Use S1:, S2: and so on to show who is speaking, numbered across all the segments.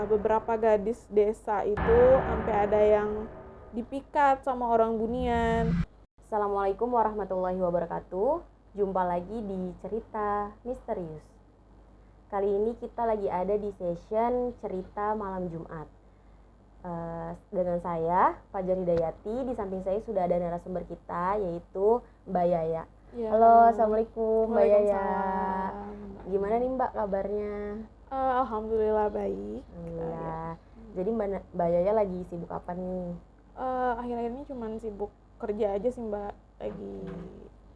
S1: beberapa gadis desa itu sampai ada yang dipikat sama orang Bunian.
S2: Assalamualaikum warahmatullahi wabarakatuh. Jumpa lagi di Cerita Misterius. Kali ini kita lagi ada di session cerita malam Jumat. Dengan saya, Fajar Hidayati. Di samping saya sudah ada narasumber kita, yaitu Mbak Yaya.
S1: Ya.
S2: Halo, Assalamualaikum Mbak Yaya.
S1: Waalaikumsalam.
S2: Gimana nih Mbak kabarnya?
S1: Alhamdulillah baik.
S2: Alhamdulillah. Jadi Mbak Yaya lagi sibuk apa nih?
S1: Akhir-akhir ini cuman sibuk kerja aja sih Mbak. Lagi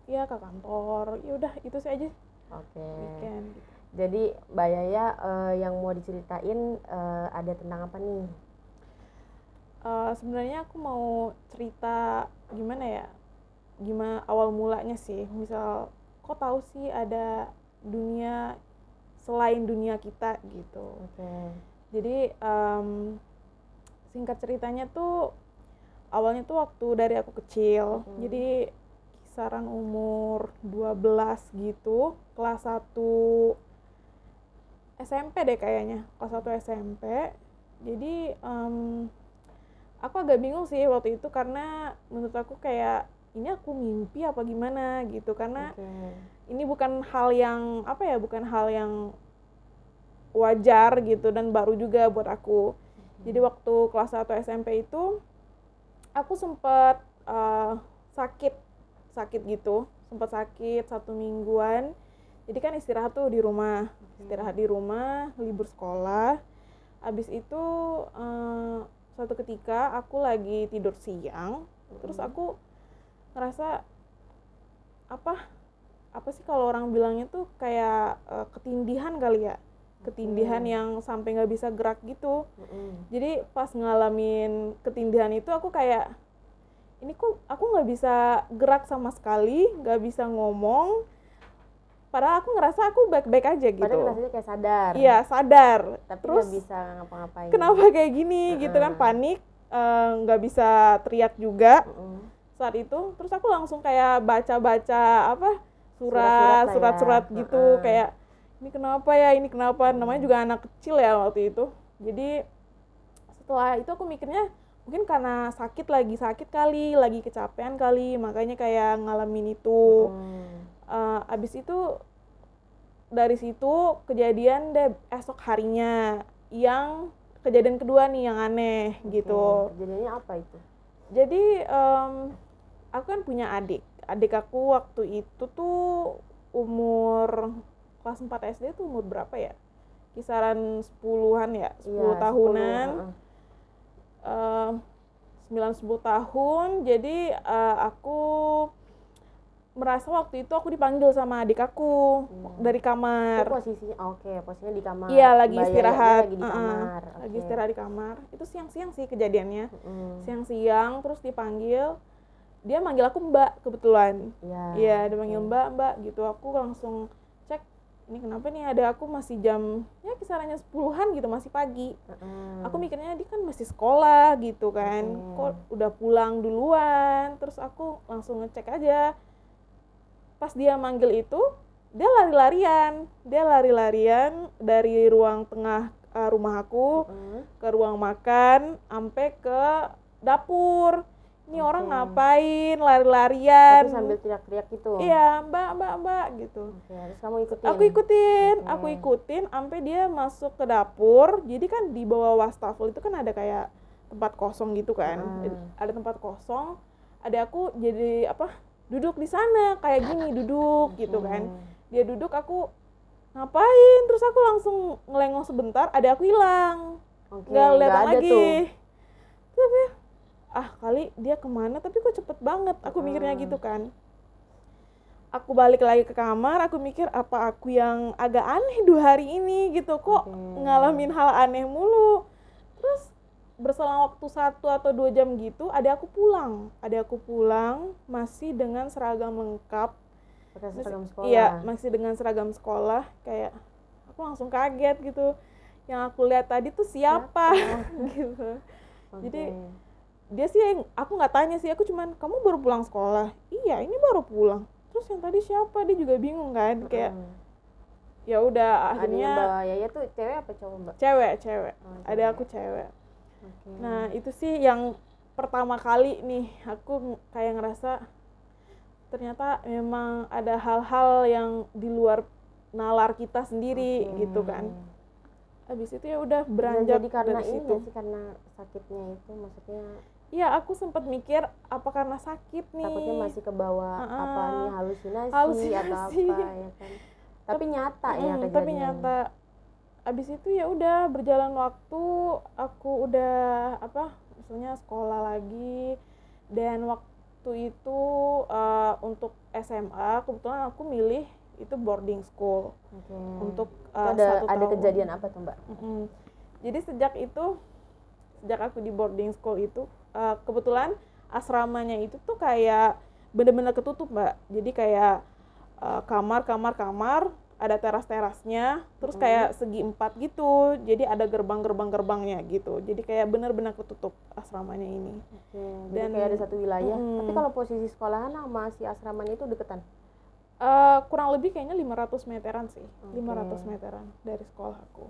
S1: ya ke kantor. Ya udah itu sih aja.
S2: Oke.
S1: Weekend.
S2: Jadi Mbak Yaya yang mau diceritain ada tentang apa nih?
S1: Sebenarnya aku mau cerita gimana awal mulanya sih. Misal, kok tahu sih ada dunia selain dunia kita gitu.
S2: Oke.
S1: Jadi singkat ceritanya tuh awalnya tuh waktu dari aku kecil. Jadi kisaran umur 12 gitu, kelas 1 SMP deh kayaknya, kelas 1 SMP. Jadi aku agak bingung sih waktu itu karena menurut aku kayak ini aku mimpi apa gimana gitu, karena ini bukan hal yang bukan hal yang wajar gitu dan baru juga buat aku. Jadi waktu kelas 1 SMP itu aku sempat sakit gitu, sempat sakit 1 mingguan. Jadi kan istirahat tuh di rumah, libur sekolah. Habis itu suatu ketika aku lagi tidur siang, terus aku ngerasa apa sih kalau orang bilangnya tuh kayak ketindihan kali ya, ketindihan yang sampai nggak bisa gerak gitu. Jadi pas ngalamin ketindihan itu aku kayak ini kok aku nggak bisa gerak sama sekali, nggak bisa ngomong. Padahal aku ngerasa aku baik-baik aja gitu.
S2: Padahal rasanya kayak sadar.
S1: Iya, sadar.
S2: Tapi
S1: terus
S2: nggak bisa ngapa-ngapain.
S1: Kenapa kayak gini gitu kan, panik, nggak bisa teriak juga. Saat itu terus aku langsung kayak baca-baca surat-surat gitu, kayak ini kenapa, namanya juga anak kecil ya waktu itu. Jadi setelah itu aku mikirnya mungkin karena lagi sakit kali, lagi kecapean kali, makanya kayak ngalamin itu. Abis itu dari situ kejadian deh esok harinya, yang kejadian kedua nih yang aneh gitu.
S2: Kejadiannya apa itu?
S1: Jadi aku kan punya adik aku waktu itu tuh umur kelas 4 SD tuh umur berapa ya? Kisaran 10-an ya, 10 tahunan. 9-10 tahun. Jadi aku merasa waktu itu aku dipanggil sama adik aku dari kamar.
S2: Posisinya di kamar.
S1: Iya, lagi istirahat.
S2: Lagi di kamar.
S1: Lagi istirahat di kamar. Itu siang-siang sih kejadiannya. Siang-siang terus dipanggil. Dia manggil aku Mbak kebetulan. Iya, dia manggil Mbak gitu. Aku langsung cek, ini kenapa nih ada aku masih jam ya kisarannya 10-an gitu, masih pagi. Aku mikirnya dia kan masih sekolah gitu kan. Kok udah pulang duluan. Terus aku langsung ngecek aja. Pas dia manggil itu, dia lari-larian dari ruang tengah rumah aku ke ruang makan sampai ke dapur. Ini orang ngapain lari-larian?
S2: Tapi sambil teriak-teriak gitu.
S1: Iya, Mbak gitu.
S2: Terus kamu ikutin?
S1: Aku ikutin sampai dia masuk ke dapur. Jadi kan di bawah wastafel itu kan ada kayak tempat kosong gitu kan. Ada tempat kosong. Ada aku jadi duduk di sana kayak gini, duduk gitu kan. Dia duduk, aku ngapain? Terus aku langsung ngelengong sebentar, ada aku hilang. Nggak kelihatan lagi. Tapi kali dia kemana, tapi kok cepet banget. Aku mikirnya gitu kan. Aku balik lagi ke kamar, aku mikir apa aku yang agak aneh 2 hari ini gitu. Kok ngalamin hal aneh mulu. Terus berselang waktu 1 atau 2 jam gitu, ada aku pulang masih dengan seragam lengkap.
S2: Pakai seragam sekolah?
S1: Iya, masih dengan seragam sekolah. Kayak aku langsung kaget gitu. Yang aku lihat tadi tuh siapa? Gitu. Jadi dia sih, aku nggak tanya sih, aku cuman, kamu baru pulang sekolah? Iya, ini baru pulang. Terus yang tadi siapa? Dia juga bingung kan, kayak ya udah
S2: Adanya
S1: akhirnya
S2: Mbak Yaya tuh cewek apa cowok Mbak?
S1: cewek.
S2: Oh,
S1: Ada
S2: cewek.
S1: aku cewek.
S2: Oke.
S1: Nah, itu sih yang pertama kali nih aku kayak ngerasa ternyata memang ada hal-hal yang di luar nalar kita sendiri
S2: Oke.
S1: gitu kan. Habis itu ya udah
S2: Bisa
S1: beranjak
S2: jadi karena
S1: dari
S2: ini
S1: situ.
S2: nggak sih, karena sakitnya itu maksudnya
S1: Iya, aku sempat mikir apa karena sakit nih.
S2: takutnya masih ke bawah apa nih halusinasi atau
S1: Halusinasi.
S2: apa ya kan. Tapi nyata ya kejadiannya.
S1: Tapi nyata. Abis itu ya udah berjalan waktu, aku udah misalnya sekolah lagi, dan waktu itu untuk SMA kebetulan aku milih itu boarding school
S2: Oke.
S1: untuk
S2: Itu ada
S1: 1 tahun.
S2: kejadian apa tuh Mbak?
S1: Jadi sejak aku di boarding school itu kebetulan asramanya itu tuh kayak bener-bener ketutup Mbak. Jadi kayak kamar ada teras-terasnya, terus kayak segi 4 gitu, jadi ada gerbangnya gitu, jadi kayak benar-benar ketutup asramanya ini.
S2: Oke, jadi kayak ada satu wilayah. Tapi kalau posisi sekolahan sama si asramanya itu deketan?
S1: Kurang lebih kayaknya 500 meteran sih, 500 meteran dari sekolah aku.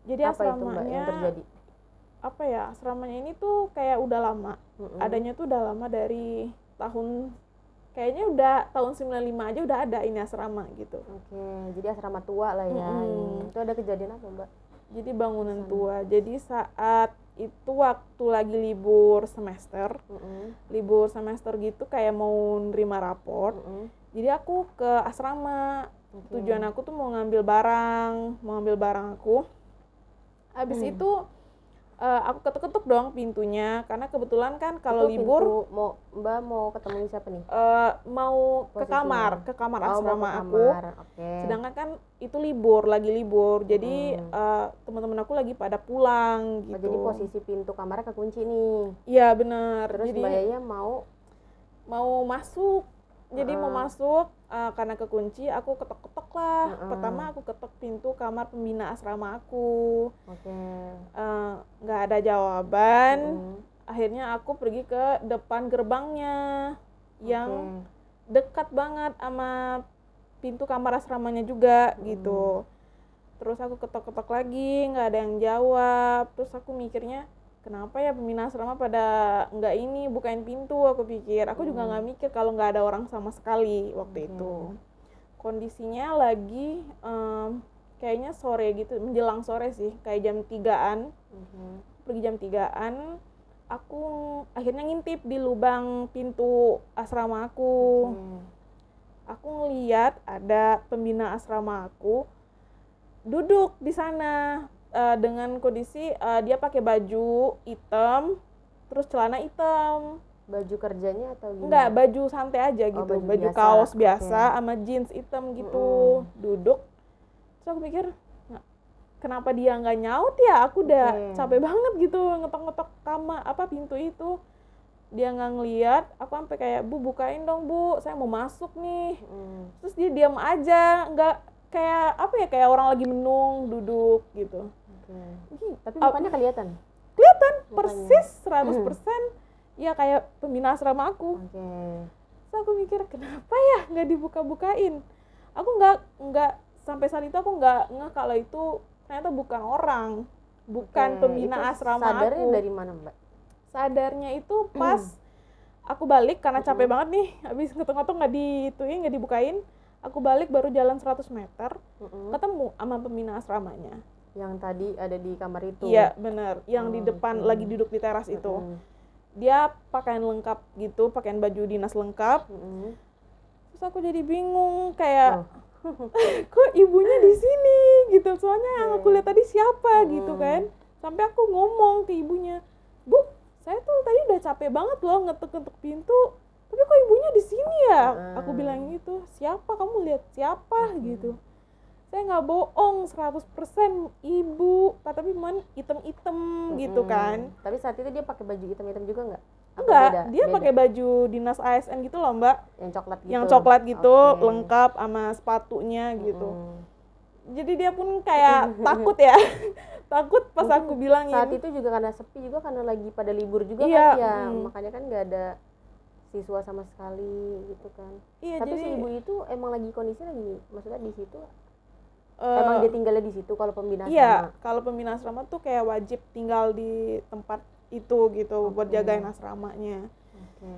S1: Jadi
S2: apa
S1: asramanya,
S2: itu Mbak yang terjadi?
S1: Asramanya ini tuh kayak udah lama, adanya tuh udah lama dari tahun, kayaknya udah tahun 95 aja udah ada ini asrama gitu.
S2: Oke, jadi asrama tua lah ya. Itu ada kejadian apa Mbak?
S1: Jadi bangunan tua. Jadi saat itu waktu lagi libur semester gitu kayak mau nerima raport. Jadi aku ke asrama. Tujuan aku tuh mau ngambil barang aku. Habis itu aku ketuk-ketuk dong pintunya, karena kebetulan kan kalau libur
S2: Mbak mau ketemu siapa nih?
S1: Mau ke kamar asrama aku. Sedangkan kan itu lagi libur, jadi teman-teman aku lagi pada pulang gitu.
S2: Jadi posisi pintu kamarnya kekunci nih.
S1: Iya benar.
S2: Terus
S1: jadi
S2: Mbak Yaya mau
S1: masuk. Jadi mau masuk karena kekunci, aku ketok-ketok lah. Pertama aku ketok pintu kamar pembina asrama aku. Nggak ada jawaban. Akhirnya aku pergi ke depan gerbangnya yang dekat banget sama pintu kamar asramanya juga gitu. Terus aku ketok-ketok lagi, nggak ada yang jawab. Terus aku mikirnya, kenapa ya pembina asrama pada nggak bukain pintu, aku pikir. Aku juga nggak mikir kalau nggak ada orang sama sekali waktu itu. Kondisinya lagi kayaknya sore gitu, menjelang sore sih, kayak jam 3-an. Pergi jam 3-an, aku akhirnya ngintip di lubang pintu asrama aku. Aku ngeliat ada pembina asrama aku duduk di sana. Dengan kondisi dia pakai baju hitam, terus celana hitam.
S2: Baju kerjanya atau gimana?
S1: Enggak, baju santai aja gitu, baju biasa, kaos biasa sama jeans hitam gitu, duduk. Terus aku pikir, kenapa dia nggak nyaut ya? Aku udah capek banget gitu ngetok-ngetok pintu itu. Dia nggak ngeliat, aku sampai kayak, Bu bukain dong Bu, saya mau masuk nih. Terus dia diam aja, nggak kayak kayak orang lagi menung, duduk gitu.
S2: Tapi mukanya kelihatan
S1: persis 100% ya kayak pembina asrama aku. Terus aku mikir, kenapa ya nggak dibuka-bukain? Aku nggak sampai saat itu aku nggak ngeh kalau itu ternyata bukan orang, bukan pembina asrama aku.
S2: Sadarnya dari mana Mbak?
S1: Sadarnya itu pas aku balik karena capek banget nih, habis ngetok-ngetok nggak dibukain. Aku balik baru jalan 100 meter, ketemu sama pembina asramanya.
S2: Yang tadi ada di kamar itu?
S1: Iya benar, yang di depan lagi duduk di teras itu. Dia pakaian lengkap gitu, pakaian baju dinas lengkap. Terus aku jadi bingung, kayak kok ibunya di sini gitu, soalnya yang aku lihat tadi siapa gitu kan. Sampai aku ngomong ke ibunya, Bu, saya tuh tadi udah capek banget loh ngetuk-ngetuk pintu, tapi kok ibunya di sini ya? Aku bilang gitu, siapa, kamu lihat siapa gitu. Saya nggak bohong, 100% ibu, tapi man hitam-hitam gitu kan.
S2: Tapi saat itu dia pakai baju hitam-hitam juga nggak?
S1: Enggak, dia pakai baju dinas ASN gitu loh Mbak.
S2: Yang coklat gitu?
S1: Yang coklat gitu, lengkap sama sepatunya gitu. Jadi dia pun kayak takut ya. Takut pas aku bilangin.
S2: Saat itu juga karena sepi juga, karena lagi pada libur juga kan ya. Makanya kan nggak ada siswa sama sekali gitu kan.
S1: Iya,
S2: Tapi
S1: jadi
S2: si ibu itu emang lagi kondisi lagi, maksudnya di situ
S1: eh,
S2: emang dia tinggalnya di situ kalau pembina
S1: iya,
S2: asrama.
S1: kalau pembina asrama tuh kayak wajib tinggal di tempat itu gitu buat
S2: Oke.
S1: jagain asramanya.
S2: Oke.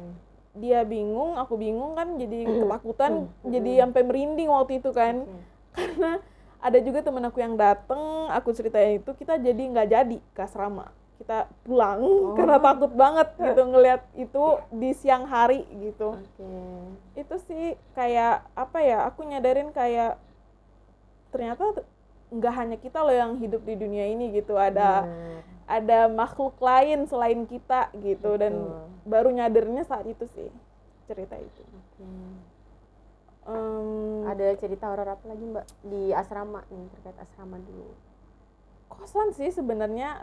S1: Dia bingung, aku bingung kan, jadi ketakutan, jadi sampai merinding waktu itu kan.
S2: Oke.
S1: Karena ada juga temen aku yang dateng, aku ceritain itu, kita jadi nggak jadi ke asrama, kita pulang karena takut banget gitu ngelihat itu di siang hari gitu.
S2: Oke.
S1: Itu sih kayak apa ya, aku nyadarin kayak ternyata nggak hanya kita loh yang hidup di dunia ini gitu, ada makhluk lain selain kita gitu. Dan
S2: Betul.
S1: baru nyadarnya saat itu sih cerita itu.
S2: Oke.
S1: Em,
S2: Ada cerita horor apa lagi Mbak di asrama nih, terkait asrama dulu?
S1: kosan sih sebenarnya,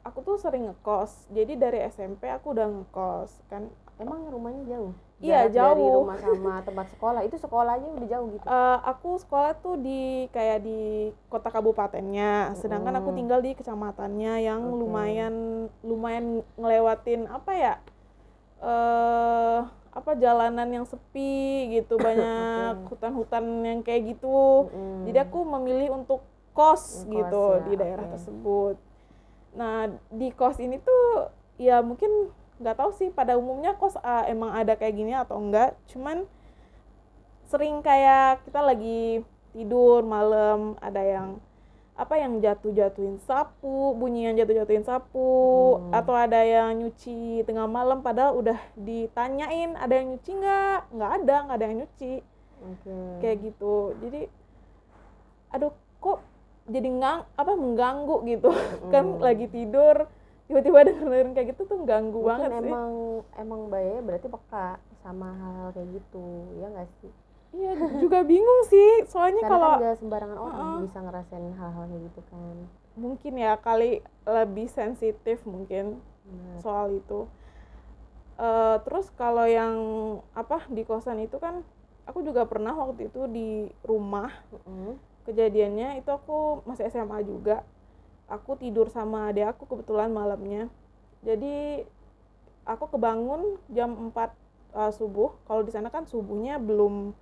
S1: aku tuh sering ngekos, jadi dari SMP aku udah ngekos kan.
S2: Emang rumahnya jauh?
S1: Iya,
S2: Jarak dari
S1: jauh.
S2: rumah sama tempat sekolah, itu sekolahnya udah jauh gitu?
S1: Aku sekolah tuh di kayak di kota kabupatennya, sedangkan aku tinggal di kecamatannya yang
S2: Oke.
S1: lumayan ngelewatin apa ya, apa jalanan yang sepi gitu, banyak hutan-hutan yang kayak gitu. Jadi aku memilih untuk kos
S2: Ngekos
S1: gitu
S2: ya,
S1: di daerah
S2: oke.
S1: tersebut. Nah, di kos ini tuh ya mungkin nggak tahu sih pada umumnya kos emang ada kayak gini atau enggak, cuman sering kayak kita lagi tidur malam ada yang apa yang jatuhin sapu, bunyi yang jatuhin sapu, atau ada yang nyuci tengah malam padahal udah ditanyain ada yang nyuci nggak ada yang nyuci.
S2: Oke.
S1: Kayak gitu. Jadi aduh kok jadi mengganggu gitu. Kan lagi tidur tiba-tiba dengerin kayak gitu tuh ganggu
S2: Mungkin
S1: banget sih.
S2: emang Mbaknya berarti peka sama hal-hal kayak gitu, ya nggak sih?
S1: Iya, juga bingung sih. Soalnya
S2: Karena
S1: kalau
S2: kan nggak sembarangan orang bisa ngerasain hal-hal kayak gitu kan.
S1: mungkin ya kali lebih sensitif mungkin
S2: Benar.
S1: soal itu. Terus kalau yang apa di kosan itu kan aku juga pernah waktu itu di rumah. Kejadiannya itu aku masih SMA juga. Aku tidur sama adik aku kebetulan malamnya. Jadi aku kebangun jam 4 subuh. Kalau di sana kan subuhnya belum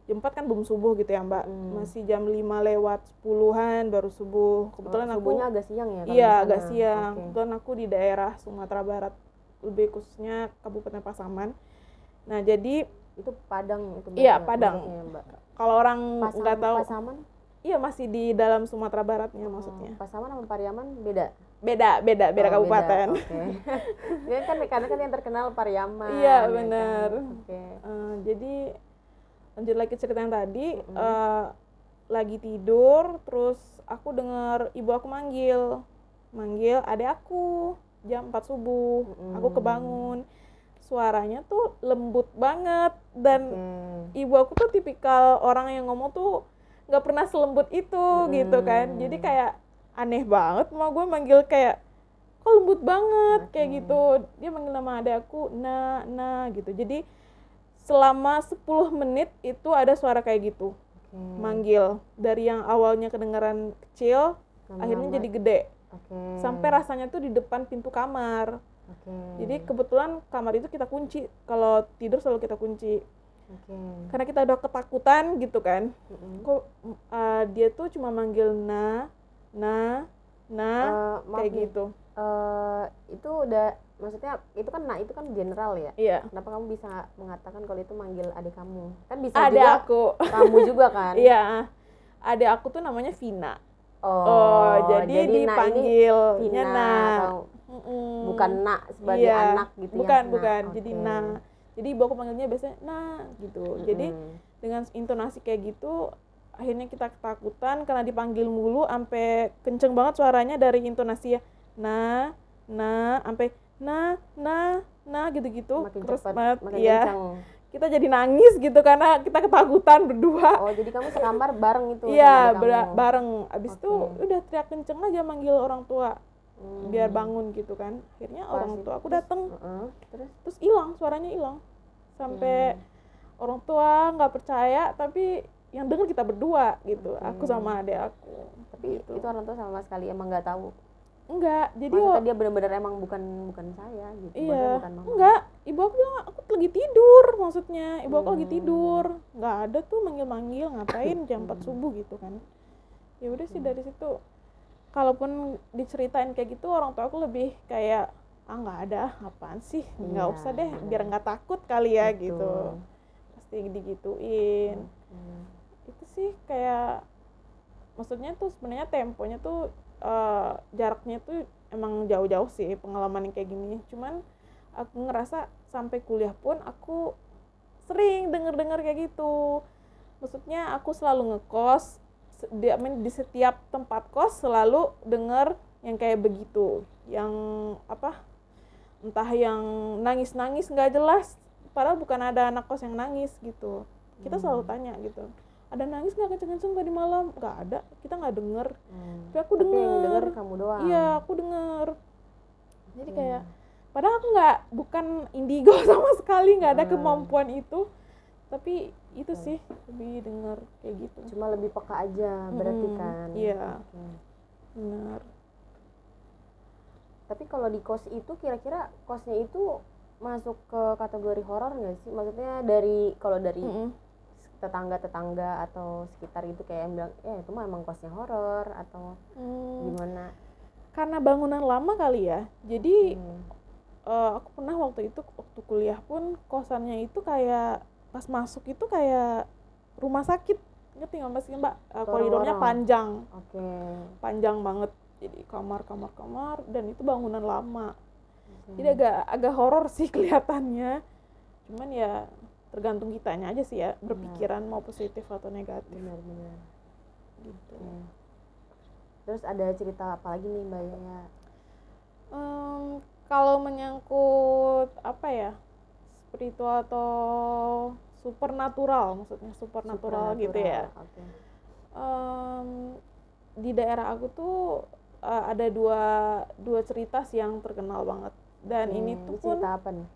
S1: jam 4 kan belum subuh gitu ya Mbak. Masih jam 5 lewat 10-an baru subuh. Kebetulan aku
S2: Subuhnya agak siang ya? kalau
S1: iya
S2: di sana?
S1: agak siang.
S2: Oke.
S1: Kebetulan aku di daerah Sumatera Barat, lebih khususnya Kabupaten Pasaman. Nah, jadi
S2: Itu Padang itu
S1: iya,
S2: bahasa-
S1: Padang.
S2: bahasanya, Mbak.
S1: Kalau orang nggak tahu,
S2: Pasaman?
S1: iya masih di dalam Sumatera Baratnya maksudnya.
S2: Pasaman sama Pariaman beda?
S1: Beda
S2: Oh,
S1: kabupaten.
S2: Oke. Dia kan karena kan yang terkenal Pariaman.
S1: Iya,
S2: ya
S1: benar.
S2: kan? Oke.
S1: Jadi lanjut lagi cerita yang tadi, lagi tidur terus aku dengar ibu aku manggil adik aku jam 4 subuh. Aku kebangun, suaranya tuh lembut banget dan ibu aku tuh tipikal orang yang ngomong tuh nggak pernah selembut itu gitu kan. Jadi kayak aneh banget mau gue manggil kayak kok lembut banget kayak gitu. Dia manggil nama adik aku nah gitu. Jadi selama 10 menit itu ada suara kayak gitu. Manggil dari yang awalnya kedengaran kecil akhirnya jadi gede. Sampai rasanya tuh di depan pintu kamar. Jadi kebetulan kamar itu kita kunci, kalau tidur selalu kita kunci. Karena kita udah ketakutan gitu kan. Kok dia tuh cuma manggil nah kayak
S2: nih.
S1: gitu.
S2: Itu udah, maksudnya itu kan general ya?
S1: Iya.
S2: Kenapa kamu bisa mengatakan kalau itu manggil adik kamu? Kan bisa
S1: Adik
S2: juga
S1: aku.
S2: kamu juga kan?
S1: Iya. Adik aku tuh namanya Vina. Jadi dipanggilnya Nak.
S2: atau bukan Nak sebagai
S1: Iya.
S2: anak gitu
S1: Bukan.
S2: ya?
S1: Jadi
S2: Oke.
S1: Nak. Jadi ibu aku panggilnya biasanya Nak gitu. Jadi dengan intonasi kayak gitu akhirnya kita ketakutan karena dipanggil mulu sampai kenceng banget suaranya dari intonasi ya. Nah, sampai nah gitu-gitu.
S2: Makin
S1: Terus
S2: cepat,
S1: banget
S2: makin
S1: iya.
S2: kencang.
S1: Kita jadi nangis gitu karena kita ketakutan berdua.
S2: Oh, jadi kamu sekamar bareng itu
S1: Iya,
S2: sama adik kamu?
S1: bareng. Abis itu
S2: Oke.
S1: udah teriak kenceng aja manggil orang tua biar bangun gitu kan. Akhirnya orang tua aku dateng, terus hilang, suaranya hilang. Sampai orang tua nggak percaya, tapi yang denger kita berdua gitu. Aku sama adik aku.
S2: Tapi
S1: gitu.
S2: itu orang tua sama sekali emang nggak tahu
S1: Enggak, jadi
S2: Maksudnya dia benar-benar emang bukan saya gitu. Maksudnya
S1: iya,
S2: bukan mama.
S1: enggak, ibu aku bilang aku lagi tidur, maksudnya ibu aku lagi tidur, nggak ada tuh manggil-manggil, ngapain jam 4 subuh gitu kan. Ya udah sih dari situ, kalaupun diceritain kayak gitu orang tua aku lebih kayak nggak ada, apaan sih, nggak
S2: Iya,
S1: usah deh,
S2: bener.
S1: biar nggak takut kali ya
S2: Betul.
S1: gitu, pasti digituin. Itu sih kayak, maksudnya tuh sebenarnya temponya tuh jaraknya tuh emang jauh-jauh sih pengalaman yang kayak gini. Cuman aku ngerasa sampai kuliah pun aku sering denger-denger kayak gitu. Maksudnya aku selalu ngekos, di setiap tempat kos selalu denger yang kayak begitu. Yang apa? Entah yang nangis-nangis nggak jelas, padahal bukan ada anak kos yang nangis gitu. Kita selalu tanya gitu, ada nangis nggak kenceng-kenceng tadi malam? Nggak ada, kita nggak denger. Tapi aku
S2: Tapi yang
S1: denger.
S2: denger kamu doang.
S1: Iya, aku denger. Jadi kayak, padahal aku bukan indigo sama sekali, nggak ada kemampuan itu. Tapi itu sih lebih denger kayak gitu.
S2: Cuma lebih peka aja berarti kan.
S1: Iya. Benar.
S2: Tapi kalau di kos itu kira-kira kosnya itu masuk ke kategori horor nggak sih? Maksudnya kalau dari tetangga-tetangga atau sekitar gitu kayak yang bilang, itu mah emang kosnya horor atau gimana?
S1: Karena bangunan lama kali ya. Jadi aku pernah waktu kuliah pun kosannya itu kayak pas masuk itu kayak rumah sakit. Ngerti nggak Mbak? Koridornya panjang. Panjang banget. Jadi kamar dan itu bangunan lama. Jadi agak horor sih kelihatannya. Cuman ya tergantung kitanya aja sih ya, berpikiran mau positif atau negatif.
S2: Benar-benar.
S1: Gitu.
S2: Terus ada cerita apa lagi nih Mbak Yaya?
S1: Kalau menyangkut apa ya, spiritual atau supernatural, maksudnya supernatural gitu ya. Di daerah aku tuh ada dua cerita sih yang terkenal banget. Dan ini tuh pun
S2: cerita apa nih?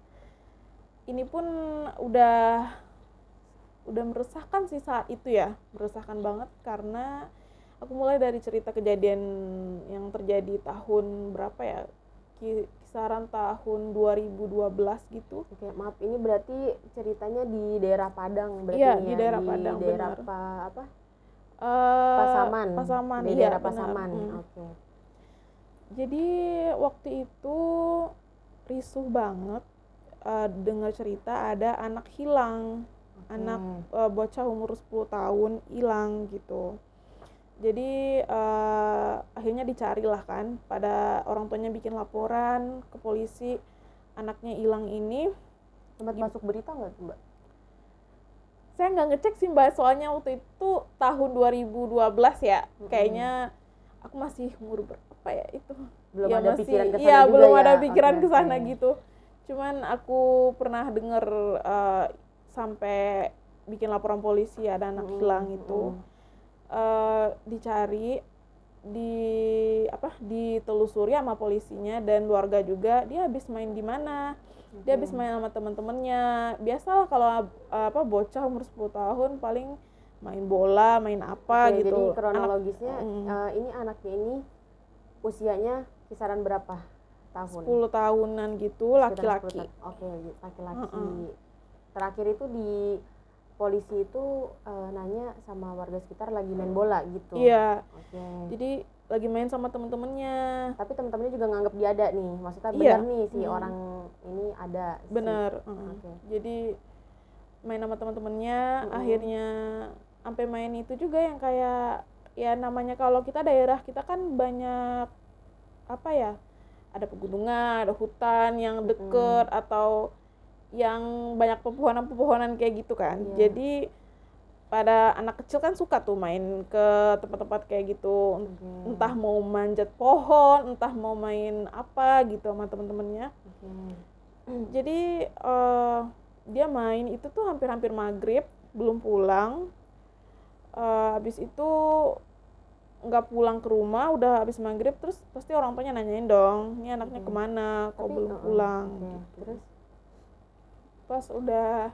S1: Ini pun udah meresahkan sih saat itu ya, meresahkan banget karena aku mulai dari cerita kejadian yang terjadi tahun berapa ya, kisaran tahun 2012 gitu.
S2: Oke, maaf, ini berarti ceritanya di daerah Padang berarti.
S1: Iya, di daerah Padang,
S2: di daerah
S1: benar.
S2: Pasaman. Di
S1: iya,
S2: daerah Pasaman. Oke.
S1: Jadi waktu itu risuh banget dengar cerita ada anak hilang. Anak bocah umur 10 tahun hilang gitu. Jadi akhirnya dicarilah kan, pada orang tuanya bikin laporan ke polisi, anaknya hilang ini.
S2: Sempat masuk berita nggak tuh Mbak?
S1: Saya nggak ngecek sih Mbak, soalnya waktu itu tahun 2012 ya. Kayaknya aku masih umur berapa ya itu?
S2: Belum
S1: ya
S2: ada
S1: masih,
S2: pikiran kesana
S1: iya,
S2: juga
S1: belum
S2: ya?
S1: ada pikiran
S2: Oke,
S1: kesana gitu. Cuman aku pernah dengar sampai bikin laporan polisi ada anak hilang itu. Dicari, ditelusuri sama polisinya dan keluarga juga, dia habis main di mana. Dia habis main sama teman-temannya. Biasalah kalau bocah umur 10 tahun paling main bola, main apa gitu.
S2: Jadi kronologisnya ini anaknya ini usianya kisaran berapa tahun?
S1: 10 tahunan gitu, laki-laki.
S2: Laki-laki. Terakhir itu di polisi itu nanya sama warga sekitar lagi main bola gitu.
S1: Iya. Jadi lagi main sama temen-temennya.
S2: Tapi temen-temennya juga nganggap dia ada nih, maksudnya benar nih si orang ini ada.
S1: Bener. Jadi main sama temen-temennya, akhirnya sampai main itu juga yang kayak ya namanya kalau kita daerah kita kan banyak apa ya, ada pegunungan, ada hutan yang deket atau yang banyak pepohonan-pepohonan kayak gitu kan. Jadi pada anak kecil kan suka tuh main ke tempat-tempat kayak gitu. Entah mau manjat pohon, entah mau main apa gitu sama temen-temennya. Jadi dia main itu tuh hampir-hampir maghrib, belum pulang. Habis itu nggak pulang ke rumah, udah habis maghrib, terus pasti orang tuanya nanyain dong, ini anaknya kemana, kok belum pulang.
S2: Terus
S1: pas udah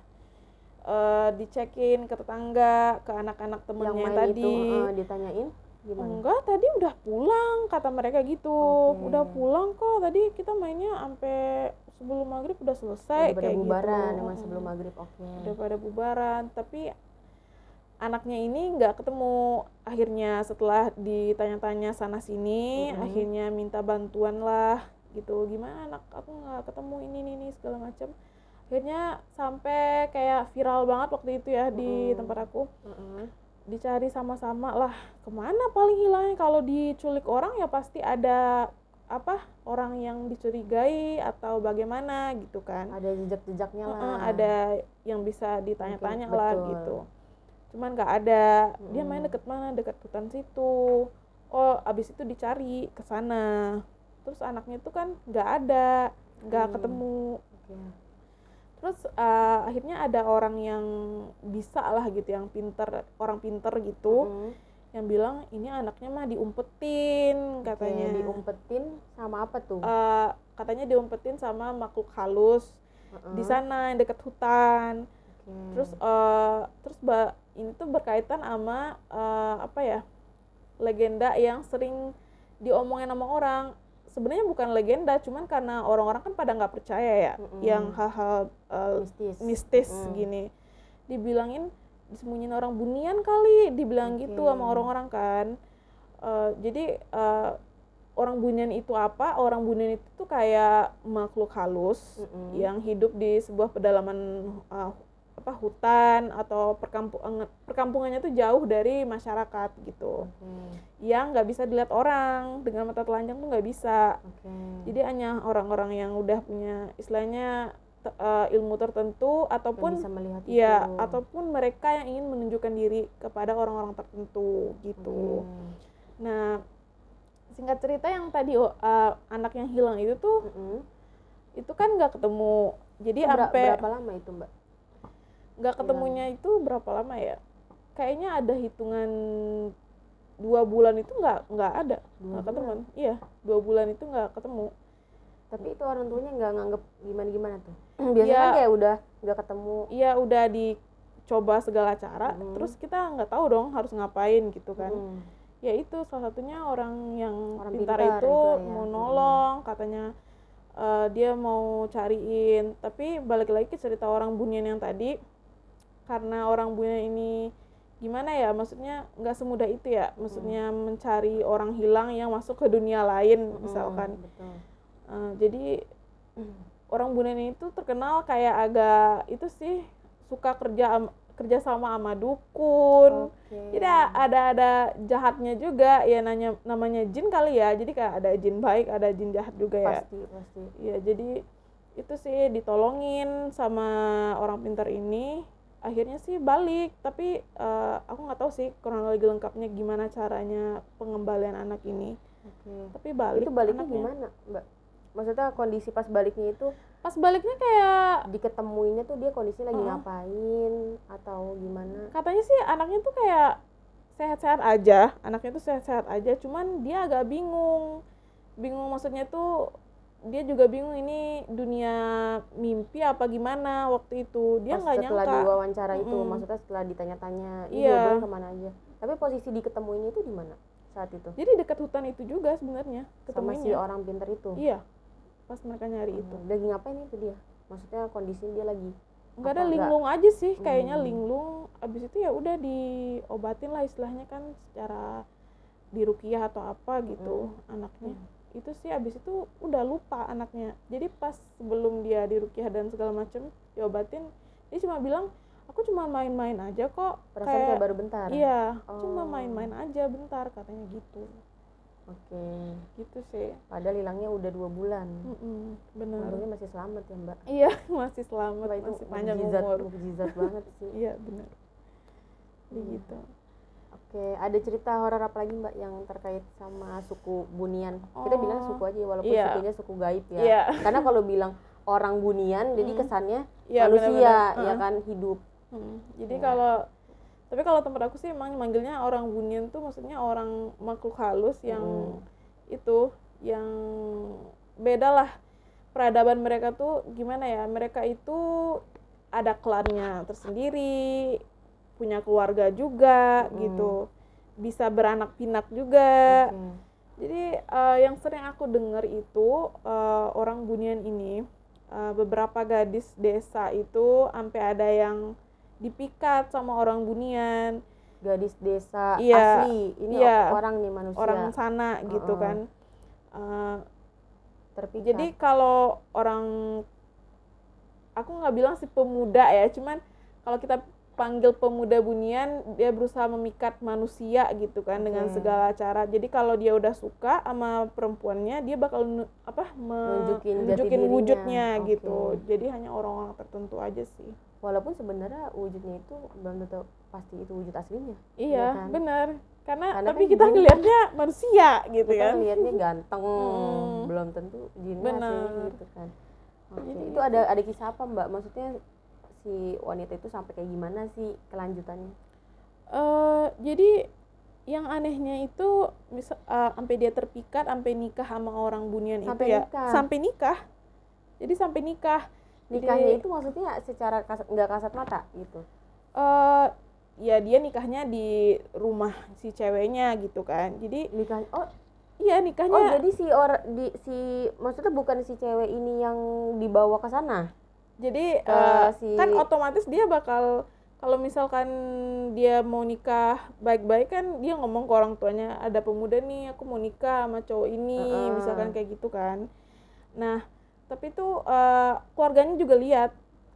S1: dicekin ke tetangga, ke anak-anak temennya yang tadi,
S2: ditanyain, Gimana?
S1: Enggak, tadi udah pulang kata mereka gitu.
S2: Oke.
S1: Udah pulang kok, tadi kita mainnya sampai sebelum maghrib udah selesai
S2: Udah pada
S1: kayak
S2: bubaran
S1: gitu.
S2: emang sebelum maghrib. Oke.
S1: Udah pada bubaran, tapi anaknya ini nggak ketemu. Akhirnya setelah ditanya-tanya sana sini, akhirnya minta bantuan lah gitu. Gimana anak aku nggak ketemu ini segala macam. Akhirnya sampai kayak viral banget waktu itu ya di tempat aku. Dicari sama-sama lah kemana paling hilangnya. Kalau diculik orang ya pasti ada orang yang dicurigai atau bagaimana gitu kan.
S2: Ada jejak-jejaknya lah.
S1: Ada yang bisa ditanya-tanya
S2: Mungkin,
S1: lah
S2: betul.
S1: gitu. Cuman nggak ada. Dia main deket mana, deket hutan situ. Oh, abis itu dicari ke sana. Terus anaknya itu kan nggak ada, nggak ketemu.
S2: Oke.
S1: Terus akhirnya ada orang yang bisa lah gitu, yang pinter, orang pinter gitu, yang bilang ini anaknya mah diumpetin katanya.
S2: Oke, diumpetin sama apa tuh?
S1: Katanya diumpetin sama makhluk halus di sana yang deket hutan. Terus ini tuh berkaitan sama legenda yang sering diomongin sama orang. Sebenarnya bukan legenda, cuman karena orang-orang kan pada nggak percaya ya, yang hal-hal mistis gini. Dibilangin disembunyiin orang Bunian kali, dibilang gitu sama orang-orang kan. Jadi orang Bunian itu apa? Orang Bunian itu tuh kayak makhluk halus yang hidup di sebuah pedalaman hutan atau perkampungannya tuh jauh dari masyarakat gitu. Yang nggak bisa dilihat orang dengan mata telanjang tuh nggak bisa. Jadi hanya orang-orang yang udah punya istilahnya ilmu tertentu ataupun
S2: bisa melihat
S1: ataupun mereka yang ingin menunjukkan diri kepada orang-orang tertentu gitu. Nah, singkat cerita yang tadi anak yang hilang itu tuh itu kan nggak ketemu. Jadi sampai
S2: berapa lama itu, Mbak?
S1: Nggak ketemunya itu berapa lama ya? Kayaknya ada hitungan 2 bulan itu nggak ada, nggak ketemu. Iya, 2 bulan itu nggak ketemu.
S2: Tapi itu orang tuanya nggak nganggep gimana tuh? Biasanya kan kayak udah nggak ketemu.
S1: Iya, udah dicoba segala cara, terus kita nggak tahu dong harus ngapain gitu kan. Ya itu salah satunya orang yang pintar itu mau nolong, katanya dia mau cariin. Tapi balik lagi ke cerita orang Bunian yang tadi, karena orang Bunian ini gimana ya, maksudnya nggak semudah itu ya, maksudnya mencari orang hilang yang masuk ke dunia lain misalkan. Jadi orang Bunian itu terkenal kayak agak itu sih, suka kerja sama dukun. Jadi ada jahatnya juga ya, namanya jin kali ya. Jadi kayak ada jin baik, ada jin jahat juga ya.
S2: Pasti.
S1: Ya, jadi itu sih ditolongin sama orang pintar ini. Akhirnya sih balik, tapi aku nggak tahu sih kronologi lengkapnya gimana caranya pengembalian anak ini. Tapi balik.
S2: Itu baliknya gimana, Mbak? Maksudnya kondisi pas baliknya itu?
S1: Pas baliknya kayak
S2: diketemuinnya tuh dia kondisinya lagi ngapain atau gimana?
S1: Katanya sih anaknya tuh kayak sehat-sehat aja, cuman dia agak bingung maksudnya tuh dia juga bingung ini dunia mimpi apa gimana waktu itu. Dia nggak nyangka.
S2: Setelah diwawancara itu, maksudnya setelah ditanya-tanya, jawaban kemana aja. Tapi posisi diketemuinnya itu di mana saat itu?
S1: Jadi dekat hutan itu juga sebenarnya ketemuinnya.
S2: Sama si orang pintar itu?
S1: Iya, pas mereka nyari itu.
S2: Lagi ngapain itu dia? Maksudnya kondisinya dia lagi?
S1: Nggak ada, linglung aja sih, kayaknya linglung. Abis itu ya udah diobatin lah istilahnya kan, secara diruqyah atau apa gitu anaknya. Itu sih abis itu udah lupa anaknya. Jadi pas sebelum dia diruqyah dan segala macem diobatin, dia cuma bilang aku cuma main-main aja kok.
S2: Perasaan kayak baru bentar?
S1: Iya, cuma main-main aja bentar katanya gitu. Gitu sih.
S2: Padahal hilangnya udah 2 bulan.
S1: Bener.
S2: Harusnya masih selamat ya, Mbak?
S1: Iya, masih selamat, masih panjang umur.
S2: Mukjizat banget sih.
S1: Iya, bener. Gitu.
S2: Oke, ada cerita horor apa lagi, Mbak, yang terkait sama suku Bunian? Kita bilang suku aja walaupun sukunya suku gaib ya. Karena kalau bilang orang Bunian jadi kesannya manusia, ya kan, hidup.
S1: Jadi tapi kalau tempat aku sih emang manggilnya orang Bunian tuh maksudnya orang makhluk halus yang itu, yang beda lah. Peradaban mereka tuh gimana ya, mereka itu ada klannya tersendiri, punya keluarga juga gitu. bisa beranak pinak juga.
S2: Oke.
S1: Jadi yang sering aku dengar itu orang Bunian ini beberapa gadis desa itu sampai ada yang dipikat sama orang Bunian.
S2: Gadis desa
S1: Iya,
S2: asli, ini
S1: iya.
S2: orang nih manusia.
S1: Orang sana gitu
S2: Heeh.
S1: kan.
S2: Terpikat.
S1: Jadi kalau orang, aku nggak bilang si pemuda ya, cuman kalau kita panggil pemuda Bunian, dia berusaha memikat manusia gitu kan dengan
S2: Oke.
S1: segala cara. Jadi kalau dia udah suka sama perempuannya, dia bakal
S2: Nunjukin jati
S1: nunjukin
S2: dirinya.
S1: wujudnya
S2: Oke.
S1: gitu. Jadi hanya orang-orang tertentu aja sih.
S2: Walaupun sebenarnya wujudnya itu belum tentu pasti itu wujud aslinya.
S1: Iya,
S2: kan?
S1: benar. Karena
S2: Karena
S1: tapi
S2: kan
S1: kita
S2: jin-
S1: ngelihatnya manusia gitu
S2: Kita
S1: kan.
S2: lihatnya ganteng,
S1: Mm.
S2: belum tentu jinnya
S1: Benar.
S2: aslinya gitu kan. Oke.
S1: Jadi
S2: Itu ada kisah apa Mbak? Maksudnya si wanita itu sampai kayak gimana sih kelanjutannya?
S1: Jadi yang anehnya itu sampai dia terpikat, sampai nikah sama orang Bunian
S2: Sampai
S1: itu ya.
S2: nikah?
S1: Sampai nikah. Jadi sampai nikah.
S2: Nikahnya
S1: Jadi,
S2: itu maksudnya secara nggak kasat mata gitu.
S1: ya dia nikahnya di rumah si ceweknya gitu kan. Jadi
S2: Nikah
S1: iya
S2: oh
S1: nikahnya.
S2: jadi maksudnya bukan si cewek ini yang dibawa ke sana.
S1: Jadi
S2: si-
S1: kan otomatis dia bakal, kalau misalkan dia mau nikah baik-baik kan dia ngomong ke orang tuanya, ada pemuda nih aku mau nikah sama cowok ini, misalkan kayak gitu kan. Nah tapi tuh keluarganya juga lihat.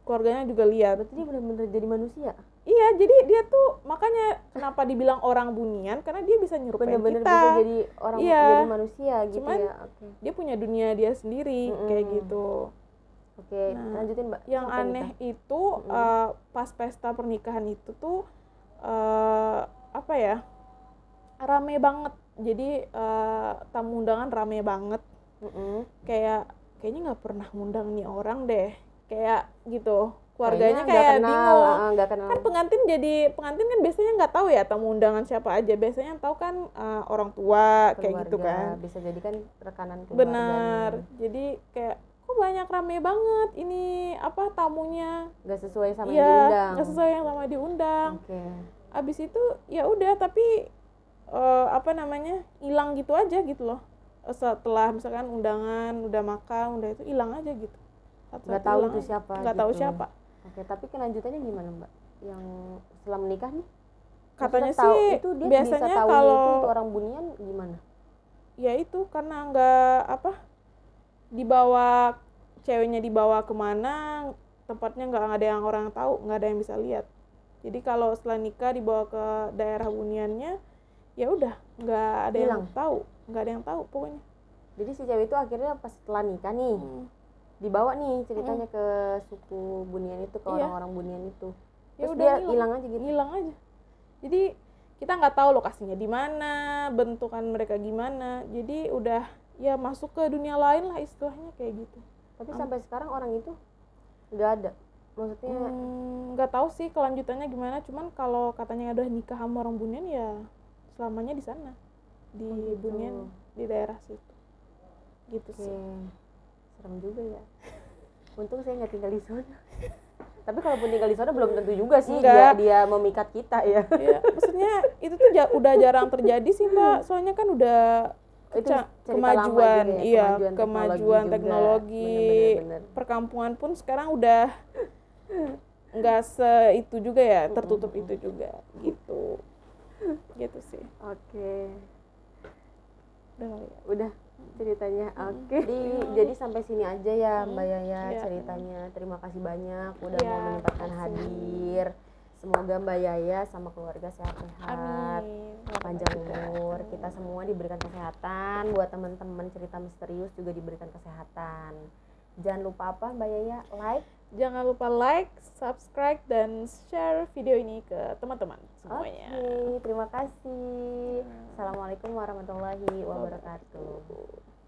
S2: Berarti dia benar-benar jadi manusia.
S1: Iya, jadi dia tuh makanya kenapa dibilang orang Bunian, karena dia bisa nyerupain
S2: Benar-benar
S1: kita.
S2: bisa jadi orang,
S1: Iya.
S2: jadi manusia gitu.
S1: Cuman
S2: ya. Oke.
S1: dia punya dunia dia sendiri kayak gitu.
S2: Oke,
S1: Nah,
S2: lanjutin Mbak.
S1: Yang
S2: Sampai
S1: aneh
S2: nikah.
S1: itu pas pesta pernikahan itu tuh apa ya, rame banget. Jadi tamu undangan rame banget. Kayaknya nggak pernah ngundang nih orang deh, kayak gitu. Keluarganya
S2: Kayaknya
S1: kayak
S2: nggak kenal,
S1: bingung.
S2: nggak kenal.
S1: Kan pengantin kan biasanya nggak tahu ya tamu undangan siapa aja. Biasanya yang tahu kan orang tua kayak gitu
S2: Keluarga,
S1: kan.
S2: bisa jadi kan rekanan keluarga.
S1: Benar. Jadi kayak kok banyak rame banget ini tamunya.
S2: Nggak sesuai sama yang
S1: Iya,
S2: diundang.
S1: nggak sesuai yang sama diundang.
S2: Oke.
S1: Abis itu ya udah, tapi hilang gitu aja gitu loh. Setelah misalkan undangan udah makan udah itu hilang aja gitu.
S2: Nggak tahu itu siapa.
S1: Nggak tahu
S2: gitu.
S1: siapa.
S2: Oke, tapi kelanjutannya gimana Mbak? Yang setelah menikah nih?
S1: Katanya
S2: Maksudnya tahu,
S1: sih
S2: itu dia
S1: biasanya
S2: bisa tahu
S1: kalau
S2: itu orang Bunian gimana?
S1: ya itu karena nggak dibawa, ceweknya dibawa kemana, tempatnya nggak ada yang orang tahu, nggak ada yang bisa lihat. Jadi kalau setelah nikah dibawa ke daerah Buniannya, ya udah nggak ada yang tahu, pokoknya.
S2: Jadi si cewek itu akhirnya pas setelah nikah nih dibawa nih ceritanya ke suku Bunian itu, ke orang-orang Bunian itu.
S1: Ya
S2: Terus
S1: udah
S2: dia hilang aja gitu.
S1: Hilang aja. Jadi kita nggak tahu lokasinya di mana, bentukan mereka gimana. Jadi udah ya masuk ke dunia lain lah istilahnya kayak gitu.
S2: Tapi sampai sekarang orang itu nggak ada. Maksudnya
S1: nggak tahu sih kelanjutannya gimana. Cuman kalau katanya udah nikah sama orang Bunian ya selamanya di sana, di Bunian, di daerah situ. Gitu sih.
S2: Serem juga ya. Untung saya nggak tinggal di sana. Tapi kalaupun tinggal di sana belum tentu juga sih dia memikat kita ya.
S1: Iya, maksudnya itu tuh udah jarang terjadi sih Mbak. Soalnya kan udah
S2: itu
S1: kemajuan,
S2: kemajuan
S1: teknologi.
S2: Bener.
S1: Perkampungan pun sekarang udah nggak itu juga ya, tertutup itu juga gitu. Gitu sih.
S2: Oke.
S1: Udah
S2: ceritanya. Oke. Jadi sampai sini aja ya Mbak Yaya ceritanya. Terima kasih banyak udah mau menyempatkan hadir. Semoga Mbak Yaya sama keluarga sehat-sehat, panjang umur, kita semua diberikan kesehatan, buat teman-teman cerita misterius juga diberikan kesehatan. Jangan lupa apa Mbak Yaya?
S1: Jangan lupa like, subscribe, dan share video ini ke teman-teman semuanya.
S2: Oke, terima kasih. Assalamualaikum warahmatullahi wabarakatuh.